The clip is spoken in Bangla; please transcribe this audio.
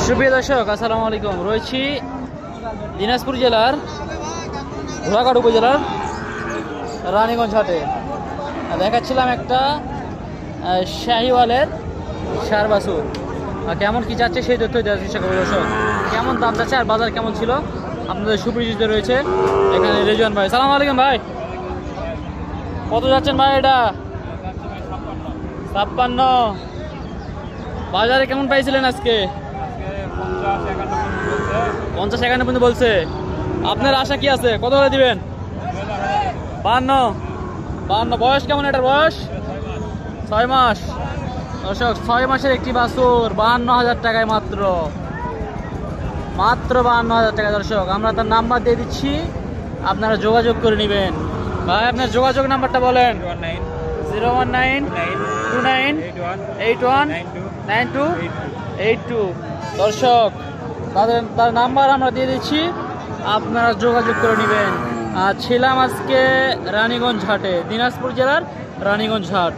সুপ্রিয় দর্শক, আসসালামু আলাইকুম। রয়েছি দিনাজপুর জেলার ঘোড়াঘাট উপজেলার রানীগঞ্জ হাটে। দেখাচ্ছিলাম একটা শাহিওয়ালের ষাঁড় বাছুর, কেমন কি যাচ্ছে সেই তথ্য দেওয়ার চেষ্টা করবো। দর্শক, কেমন দাম যাচ্ছে আর বাজার কেমন ছিল আপনাদের সুপরিচিত রয়েছে এখানে রেজওয়ান ভাই। সালাম আলাইকুম ভাই, কত যাচ্ছেন ভাই? এটা 56। বাজারে কেমন পাইছিলেন আজকে? 50-51 পর্যন্ত বলছে। আপনার আশা কি আছে, কত করে দিবেন? 52। বয়স কেমন এটার? বয়স 6 মাস। দর্শক, 6 মাসের একটি বাছুর 52,000 টাকায়, মাত্র 52,000 টাকা। দর্শক, আমরা তার নাম্বার দিয়ে দিচ্ছি, আপনারা যোগাযোগ করে নেবেন। ভাই, আপনার যোগাযোগ নাম্বারটা বলেন। 01929819282। দর্শক, তার নাম্বার আমরা দিয়ে দিচ্ছি, আপনারা যোগাযোগ করে নেবেন। আর ছিলাম আজকে রানীগঞ্জ হাটে, দিনাজপুর জেলার রানীগঞ্জ হাট।